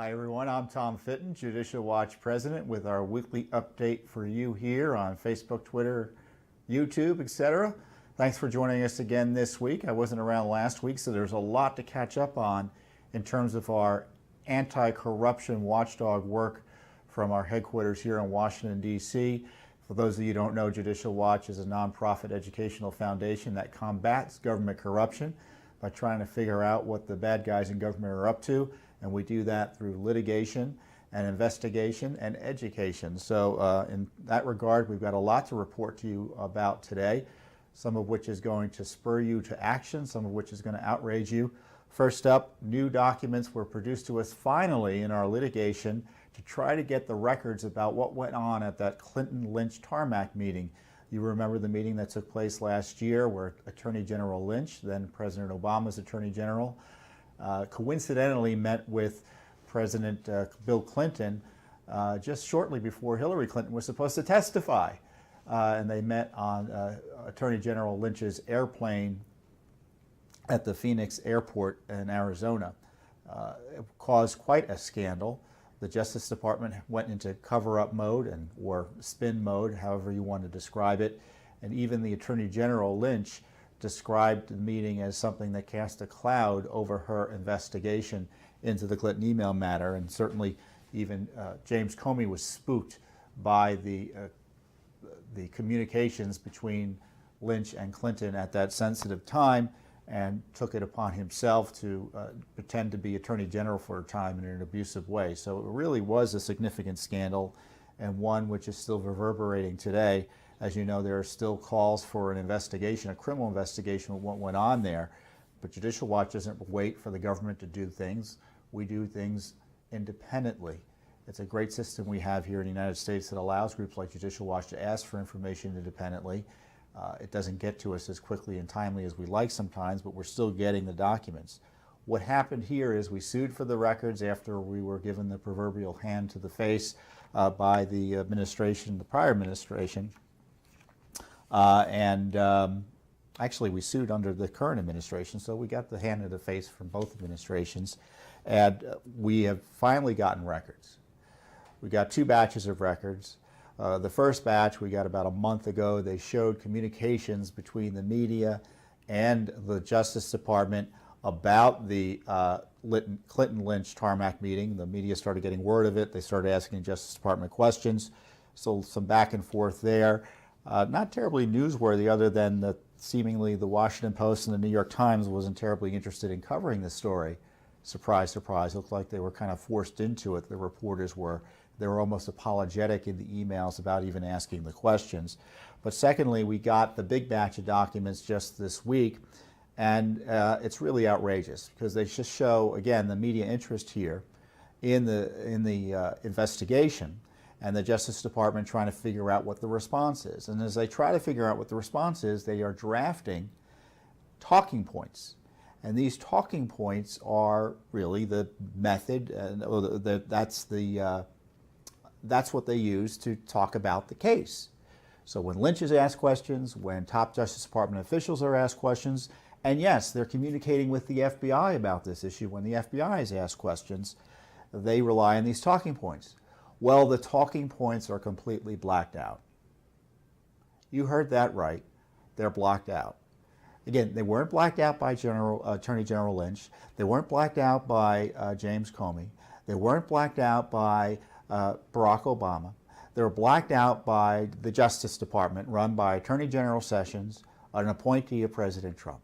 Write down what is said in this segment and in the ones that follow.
Hi everyone, I'm Tom Fitton, Judicial Watch President, with our weekly update for you here on Facebook, Twitter, YouTube, etc. Thanks for joining us again this week. I wasn't around last week, so there's a lot to catch up on in terms of our anti-corruption watchdog work from our headquarters here in Washington, D.C. For those of you who don't know, Judicial Watch is a nonprofit educational foundation that combats government corruption by trying to figure out what the bad guys in government are up to, and we do that through litigation and investigation and education. So in that regard, we've got a lot to report to you about today, some of which is going to spur you to action, some of which is going to outrage you. First up, new documents were produced to us finally in our litigation to try to get the records about what went on at that Clinton-Lynch Tarmac meeting. You remember the meeting that took place last year where Attorney General Lynch, then President Obama's Attorney General, coincidentally met with President Bill Clinton just shortly before Hillary Clinton was supposed to testify. And they met on Attorney General Lynch's airplane at the Phoenix airport in Arizona. It caused quite a scandal. The Justice Department went into cover-up mode or spin mode, however you want to describe it. And even the Attorney General Lynch described the meeting as something that cast a cloud over her investigation into the Clinton email matter. And certainly even James Comey was spooked by the communications between Lynch and Clinton at that sensitive time, and took it upon himself to pretend to be Attorney General for a time in an abusive way. So it really was a significant scandal, and one which is still reverberating today. As you know, there are still calls for an investigation, a criminal investigation of what went on there. But Judicial Watch doesn't wait for the government to do things. We do things independently. It's a great system we have here in the United States that allows groups like Judicial Watch to ask for information independently. It doesn't get to us as quickly and timely as we like sometimes, but we're still getting the documents. What happened here is we sued for the records after we were given the proverbial hand to the face by the administration, the prior administration. Actually we sued under the current administration, so we got the hand to the face from both administrations. And we have finally gotten records. We got 2 batches of records. The first batch we got about a month ago. They showed communications between the media and the Justice Department about the Clinton-Lynch Tarmac meeting. The media started getting word of it. They started asking the Justice Department questions. So some back and forth there. Not terribly newsworthy, other than that seemingly the Washington Post and the New York Times wasn't terribly interested in covering the story. Surprise, surprise. It looked like they were kind of forced into it, the reporters were. They were almost apologetic in the emails about even asking the questions. But secondly, we got the big batch of documents just this week, and it's really outrageous because they just show, again, the media interest here in the investigation, and the Justice Department trying to figure out what the response is. And as they try to figure out what the response is, they are drafting talking points. And these talking points are really the method, that's what they use to talk about the case. So when Lynch is asked questions, when top Justice Department officials are asked questions, and yes, they're communicating with the FBI about this issue when the FBI is asked questions, they rely on these talking points. Well, the talking points are completely blacked out. You heard that right. They're blacked out. Again, they weren't blacked out by Attorney General Lynch. They weren't blacked out by James Comey. They weren't blacked out by Barack Obama. They were blacked out by the Justice Department, run by Attorney General Sessions, an appointee of President Trump.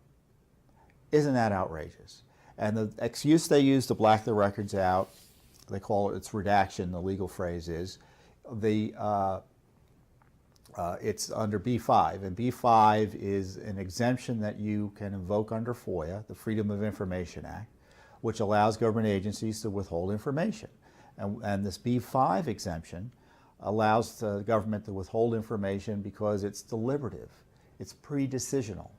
Isn't that outrageous? And the excuse they use to black the records out, they call it, it's redaction, the legal phrase is, it's under B5, and B5 is an exemption that you can invoke under FOIA, the Freedom of Information Act, which allows government agencies to withhold information. And this B5 exemption allows the government to withhold information because it's deliberative, it's pre-decisional,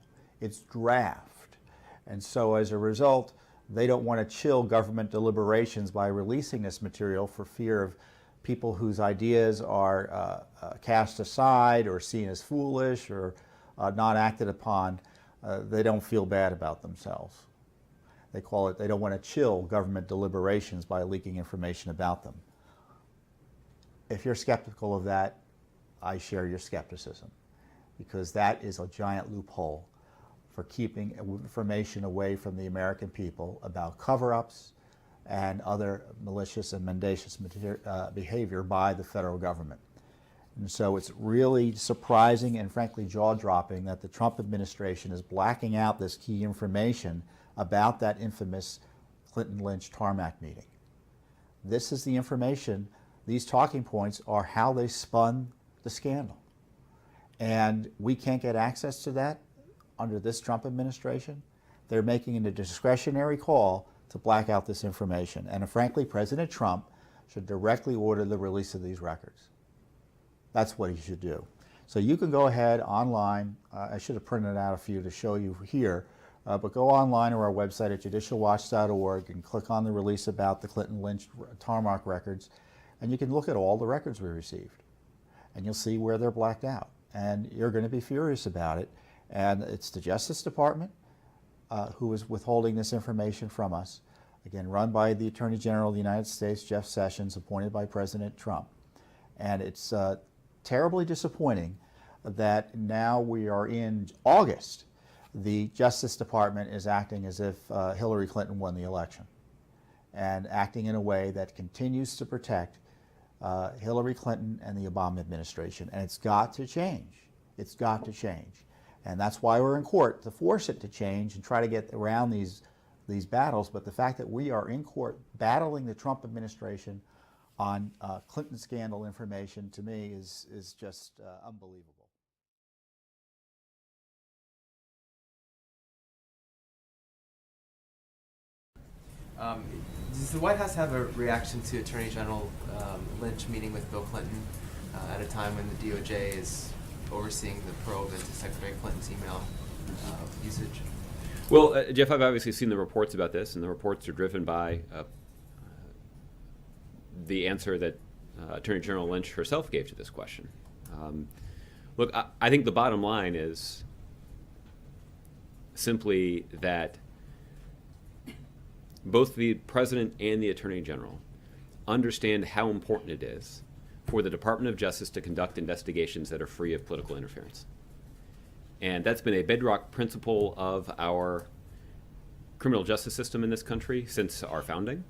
it's draft. And so as a result, they don't want to chill government deliberations by releasing this material for fear of people whose ideas are cast aside or seen as foolish or not acted upon. They don't feel bad about themselves. They call it, they don't want to chill government deliberations by leaking information about them. If you're skeptical of that, I share your skepticism, because that is a giant loophole for keeping information away from the American people about cover-ups and other malicious and mendacious behavior by the federal government. And so it's really surprising and frankly jaw-dropping that the Trump administration is blacking out this key information about that infamous Clinton-Lynch Tarmac meeting. This is the information, these talking points are how they spun the scandal. And we can't get access to that under this Trump administration. They're making a discretionary call to black out this information. And frankly, President Trump should directly order the release of these records. That's what he should do. So you can go ahead online. I should have printed out a few to show you here. But go online to our website at judicialwatch.org and click on the release about the Clinton-Lynch Tarmac records. And you can look at all the records we received. And you'll see where they're blacked out. And you're going to be furious about it. And it's the Justice Department who is withholding this information from us. Again, run by the Attorney General of the United States, Jeff Sessions, appointed by President Trump. And it's terribly disappointing that now we are in August, the Justice Department is acting as if Hillary Clinton won the election, and acting in a way that continues to protect Hillary Clinton and the Obama administration. And it's got to change. It's got to change. And that's why we're in court, to force it to change and try to get around these battles. But the fact that we are in court battling the Trump administration on Clinton scandal information, to me, is just unbelievable. Does the White House have a reaction to Attorney General Lynch meeting with Bill Clinton at a time when the DOJ is overseeing the probe into Secretary Clinton's email usage? Well, Jeff, I've obviously seen the reports about this, and the reports are driven by the answer that Attorney General Lynch herself gave to this question. Look, I think the bottom line is simply that both the President and the Attorney General understand how important it is for the Department of Justice to conduct investigations that are free of political interference. And that's been a bedrock principle of our criminal justice system in this country since our founding.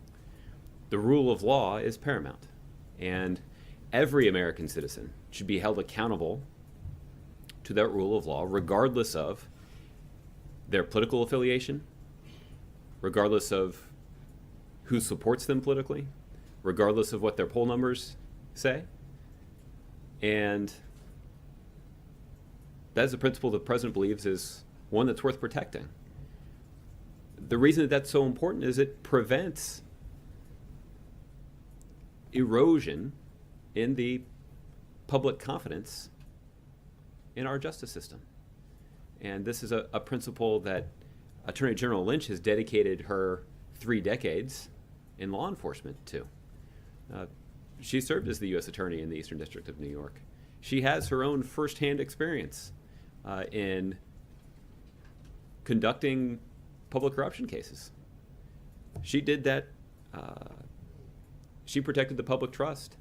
The rule of law is paramount, and every American citizen should be held accountable to that rule of law, regardless of their political affiliation, regardless of who supports them politically, regardless of what their poll numbers say. And that is a principle the President believes is one that's worth protecting. The reason that that's so important is it prevents erosion in the public confidence in our justice system. And this is a principle that Attorney General Lynch has dedicated her 3 decades in law enforcement to. She served as the U.S. Attorney in the Eastern District of New York. She has her own firsthand experience in conducting public corruption cases. She did that. She protected the public trust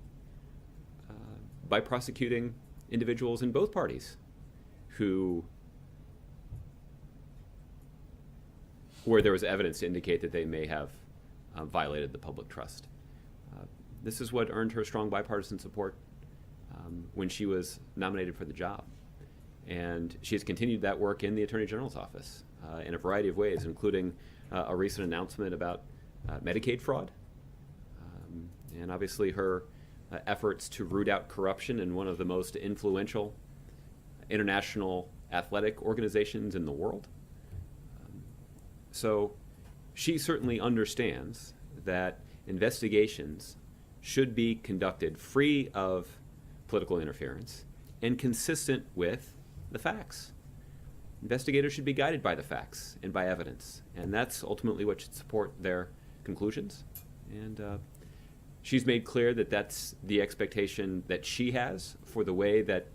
by prosecuting individuals in both parties where there was evidence to indicate that they may have violated the public trust. This is what earned her strong bipartisan support when she was nominated for the job. And she has continued that work in the Attorney General's office in a variety of ways, including a recent announcement about Medicaid fraud, and obviously her efforts to root out corruption in one of the most influential international athletic organizations in the world. So she certainly understands that investigations should be conducted free of political interference and consistent with the facts. Investigators should be guided by the facts and by evidence, and that's ultimately what should support their conclusions. And she's made clear that that's the expectation that she has for the way that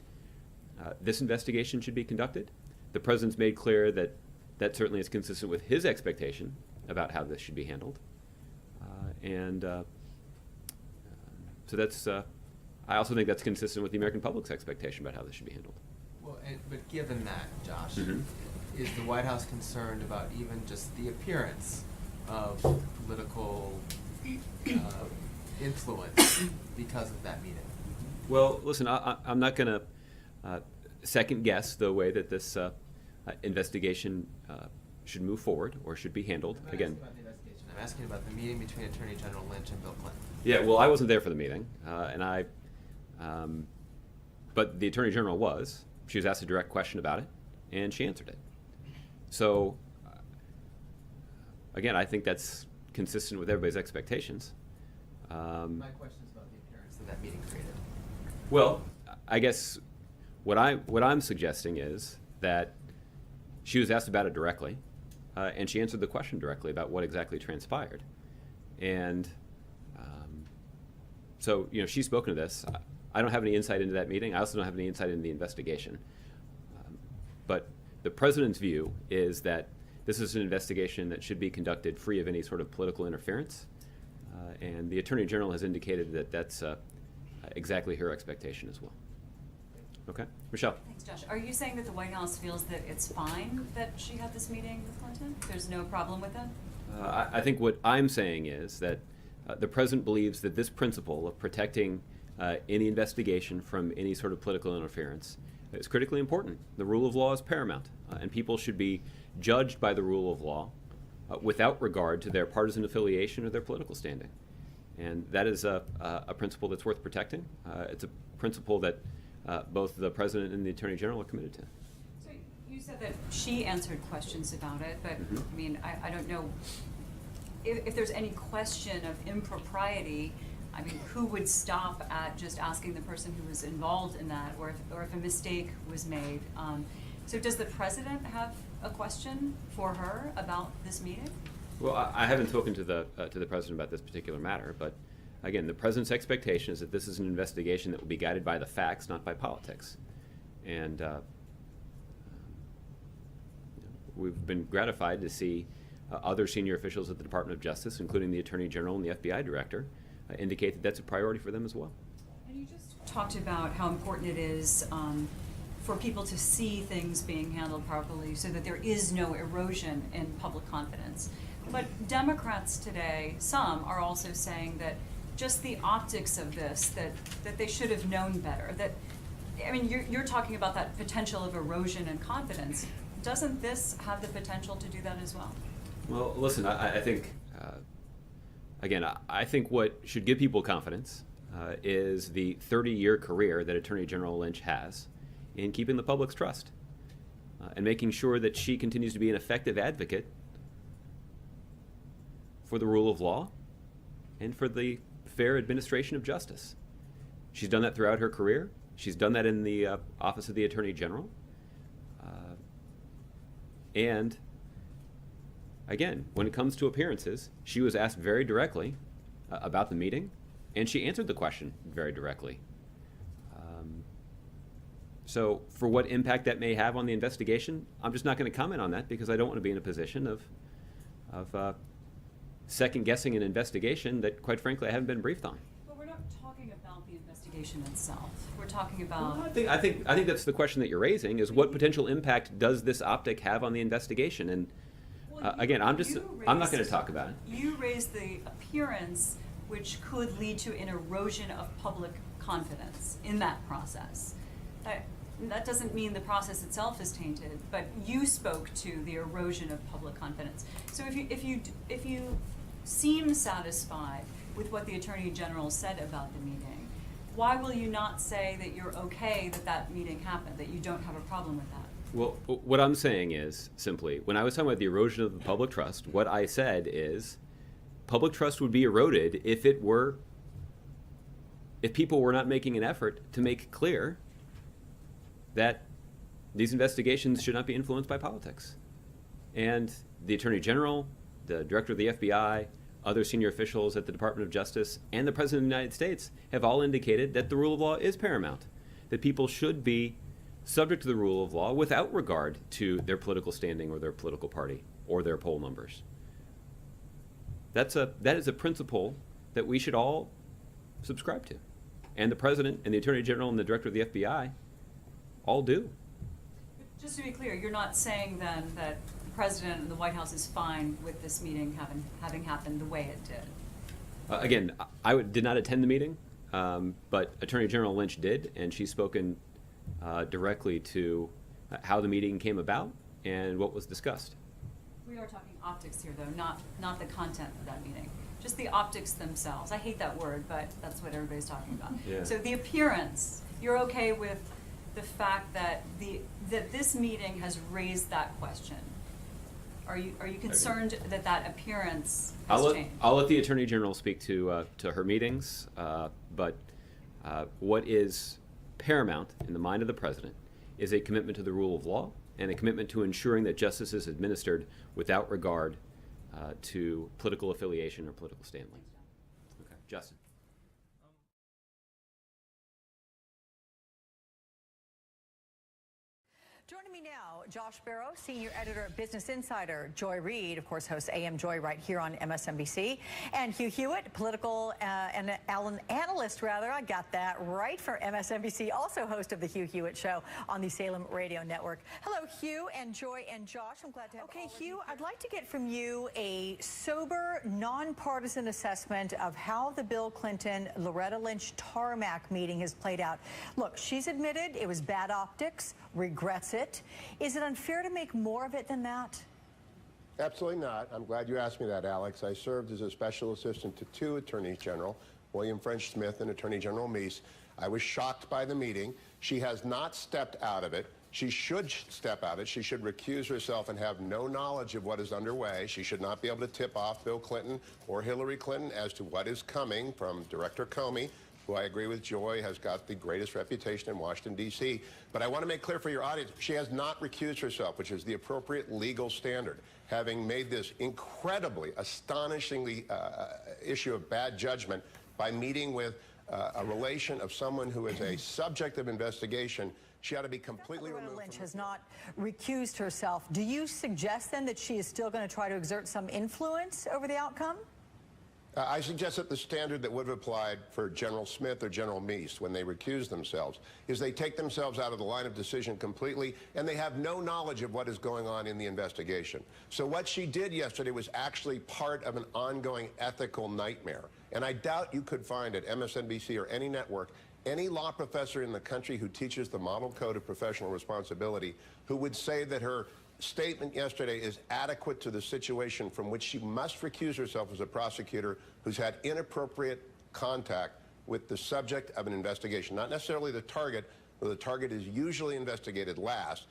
this investigation should be conducted. The President's made clear that that certainly is consistent with his expectation about how this should be handled. So that's, I also think that's consistent with the American public's expectation about how this should be handled. Well, but given that, Josh, Mhm. is the White House concerned about even just the appearance of political influence because of that meeting? Well, listen, I'm not going to second guess the way that this investigation should move forward or should be handled. I'm not Again, asking about the investigation. I'm asking about the meeting between Attorney General Lynch and Bill Clinton. yeah, well, I wasn't there for the meeting, but the Attorney General was. She was asked a direct question about it, and she answered it. So, again, I think that's consistent with everybody's expectations. My question is about the appearance that meeting created. Well, I guess what I'm suggesting is that she was asked about it directly, and she answered the question directly about what exactly transpired. And so, she's spoken to this. I don't have any insight into that meeting. I also don't have any insight into the investigation. But the president's view is that this is an investigation that should be conducted free of any sort of political interference. And the Attorney General has indicated that that's exactly her expectation as well. Okay, Michelle. Thanks, Josh. Are you saying that the White House feels that it's fine that she had this meeting with Clinton? There's no problem with that? I think what I'm saying is that the president believes that this principle of protecting any investigation from any sort of political interference is critically important. The rule of law is paramount, and people should be judged by the rule of law without regard to their partisan affiliation or their political standing. And that is a principle that's worth protecting. It's a principle that both the president and the attorney general are committed to. So you said that she answered questions about it, but I mean, I don't know if there's any question of impropriety. I mean, who would stop at just asking the person who was involved in that, or if a mistake was made? So does the president have a question for her about this meeting? Well, I haven't spoken to the president about this particular matter, but again, the president's expectation is that this is an investigation that will be guided by the facts, not by politics. And we've been gratified to see other senior officials at the Department of Justice, including the Attorney General and the FBI Director, indicate that that's a priority for them as well. And you just talked about how important it is for people to see things being handled properly so that there is no erosion in public confidence. But Democrats today, some are also saying that just the optics of this, that they should have known better. That, I mean, you're talking about that potential of erosion in confidence. Doesn't this have the potential to do that as well? Well, listen, I think, again, I think what should give people confidence is the 30-year career that Attorney General Lynch has in keeping the public's trust and making sure that she continues to be an effective advocate for the rule of law and for the fair administration of justice. She's done that throughout her career. She's done that in the Office of the Attorney General. And again, when it comes to appearances, she was asked very directly about the meeting, and she answered the question very directly. So for what impact that may have on the investigation, I'm just not going to comment on that because I don't want to be in a position of second-guessing an investigation that, quite frankly, I haven't been briefed on. But we're not talking about the investigation itself. We're talking about... Well, I think that's the question that you're raising, is what potential impact does this optic have on the investigation? And again, I'm not going to talk about it. You raised the appearance, which could lead to an erosion of public confidence in that process. That doesn't mean the process itself is tainted, but you spoke to the erosion of public confidence. So if you seem satisfied with what the Attorney General said about the meeting, why will you not say that you're okay that meeting happened, that you don't have a problem with that? Well, what I'm saying is simply, when I was talking about the erosion of the public trust, what I said is public trust would be eroded if people were not making an effort to make clear that these investigations should not be influenced by politics. And the Attorney General, the Director of the FBI, other senior officials at the Department of Justice, and the President of the United States have all indicated that the rule of law is paramount, that people should be subject to the rule of law without regard to their political standing or their political party or their poll numbers. that is a principle that we should all subscribe to. And the President and the Attorney General and the Director of the FBI all do. Just to be clear, you're not saying then that the President and the White House is fine with this meeting having happened the way it did? Again, I did not attend the meeting, but Attorney General Lynch did, and she's spoken directly to how the meeting came about and what was discussed. We are talking optics here, though, not the content of that meeting. Just the optics themselves. I hate that word, but that's what everybody's talking about. Yeah. So the appearance, you're okay with the fact that that this meeting has raised that question? Are you concerned that that appearance has changed? I'll let the Attorney General speak to her meetings, but what is paramount in the mind of the President is a commitment to the rule of law and a commitment to ensuring that justice is administered without regard to political affiliation or political standing. Okay, Justin. Joining me now, Josh Barrow, senior editor at Business Insider. Joy Reid, of course, hosts AM Joy right here on MSNBC. And Hugh Hewitt, political analyst, I got that right, for MSNBC, also host of the Hugh Hewitt Show on the Salem Radio Network. Hello, Hugh and Joy and Josh. I'm glad to have you. Okay, Hugh, I'd like to get from you a sober, nonpartisan assessment of how the Bill Clinton, Loretta Lynch Tarmac meeting has played out. Look, she's admitted it was bad optics, regrets it. Is it unfair to make more of it than that? Absolutely not. I'm glad you asked me that, Alex. I served as a special assistant to two attorneys general, William French Smith and Attorney General Meese. I was shocked by the meeting. She has not stepped out of it. She should step out of it. She should recuse herself and have no knowledge of what is underway. She should not be able to tip off Bill Clinton or Hillary Clinton as to what is coming from Director Comey, who I agree with Joy has got the greatest reputation in Washington, D.C. But I want to make clear for your audience, she has not recused herself, which is the appropriate legal standard, having made this incredibly, astonishingly issue of bad judgment by meeting with a relation of someone who is a subject of investigation. She ought to be completely removed. Lynch has not recused herself. Do you suggest then that she is still going to try to exert some influence over the outcome? I suggest that the standard that would have applied for General Smith or General Meese when they recuse themselves is they take themselves out of the line of decision completely, and they have no knowledge of what is going on in the investigation. So what she did yesterday was actually part of an ongoing ethical nightmare. And I doubt you could find at MSNBC or any network any law professor in the country who teaches the model code of professional responsibility who would say that her statement yesterday is adequate to the situation from which she must recuse herself as a prosecutor who's had inappropriate contact with the subject of an investigation. Not necessarily the target, but the target is usually investigated last.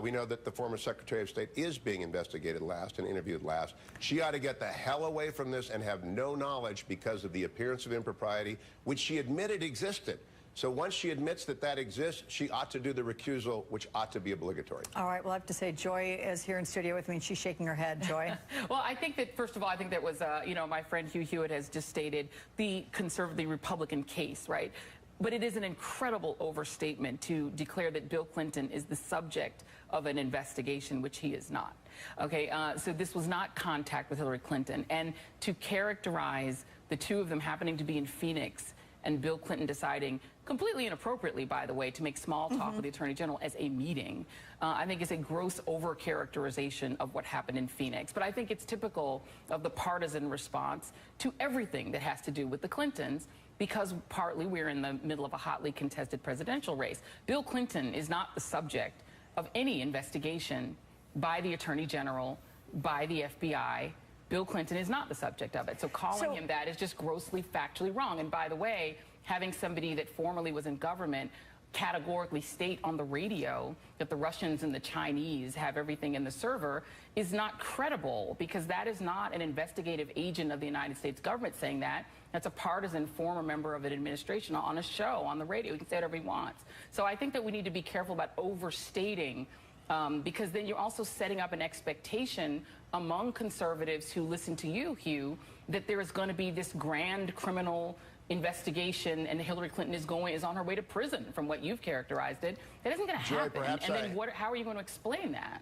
We know that the former Secretary of State is being investigated last and interviewed last. She ought to get the hell away from this and have no knowledge because of the appearance of impropriety, which she admitted existed. So once she admits that that exists, she ought to do the recusal, which ought to be obligatory. All right, well, I have to say, Joy is here in studio with me, and she's shaking her head. Joy? Well, I think that, first of all, I think that was, my friend Hugh Hewitt has just stated the conservative Republican case, right? But it is an incredible overstatement to declare that Bill Clinton is the subject of an investigation, which he is not. Okay, so this was not contact with Hillary Clinton. And to characterize the two of them happening to be in Phoenix and Bill Clinton deciding, completely inappropriately, by the way, to make small talk with the Attorney General as a meeting, I think is a gross overcharacterization of what happened in Phoenix. But I think it's typical of the partisan response to everything that has to do with the Clintons, because partly we're in the middle of a hotly contested presidential race. Bill Clinton is not the subject of any investigation by the Attorney General, by the FBI. Bill Clinton is not the subject of it. So calling him that is just grossly factually wrong. And by the way, having somebody that formerly was in government categorically state on the radio that the Russians and the Chinese have everything in the server is not credible, because that is not an investigative agent of the United States government saying that. That's a partisan former member of an administration on a show on the radio. He can say whatever he wants. So I think that we need to be careful about overstating, because then you're also setting up an expectation among conservatives who listen to you, Hugh, that there is going to be this grand criminal investigation and Hillary Clinton is on her way to prison, from what you've characterized it. That isn't going to happen. Perhaps and then how are you going to explain that?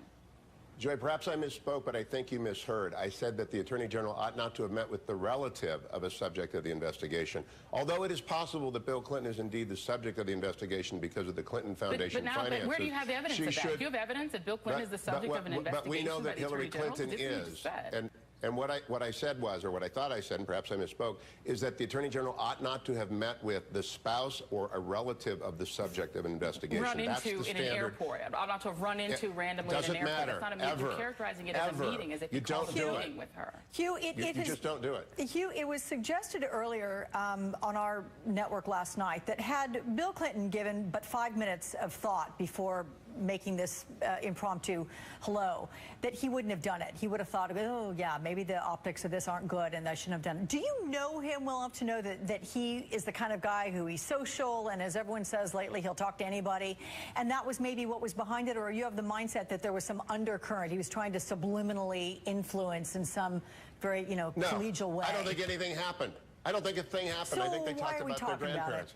Joy, perhaps I misspoke, but I think you misheard. I said that the Attorney General ought not to have met with the relative of a subject of the investigation. Although it is possible that Bill Clinton is indeed the subject of the investigation because of the Clinton Foundation finances. But where do you have the evidence of that? Do you have evidence that Bill Clinton is the subject of an investigation? But we know that by the Hillary Attorney General? Clinton This is what you is. just said. And what I said was, or what I thought I said, and perhaps I misspoke, is that the Attorney General ought not to have met with the spouse or a relative of the subject of an investigation. Run That's into the in an standard. airport. Ought not to have run into randomly in an airport. Matter. It's not a meeting. Ever. You're characterizing it as a meeting, as if You you called don't a do it. meeting with her. Hugh, You just don't do it. Hugh, it was suggested earlier on our network last night that had Bill Clinton given but 5 minutes of thought before making this impromptu hello, that he wouldn't have done it. He would have thought, oh, yeah, maybe the optics of this aren't good and I shouldn't have done it. Do you know him well enough to know that he is the kind of guy who he's social, and as everyone says lately, he'll talk to anybody, and that was maybe what was behind it? Or you have the mindset that there was some undercurrent? He was trying to subliminally influence in some very, collegial way? I don't think anything happened. I don't think a thing happened. So I think they why talked are we about their talking about grandparents.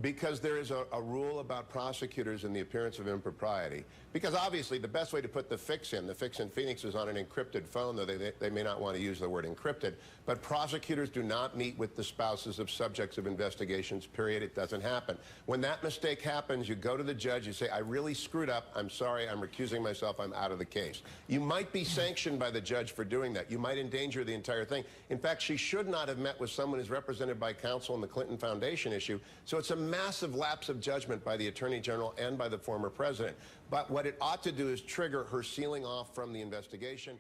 Because there is a rule about prosecutors and the appearance of impropriety. Because obviously the best way to put the fix in Phoenix is on an encrypted phone, though they may not want to use the word encrypted. But prosecutors do not meet with the spouses of subjects of investigations, period. It doesn't happen. When that mistake happens, you go to the judge, you say, I really screwed up. I'm sorry. I'm recusing myself. I'm out of the case. You might be sanctioned by the judge for doing that. You might endanger the entire thing. In fact, she should not have met with someone who's represented by counsel in the Clinton Foundation issue. So it's a massive lapse of judgment by the Attorney General and by the former president. But what it ought to do is trigger her sealing off from the investigation.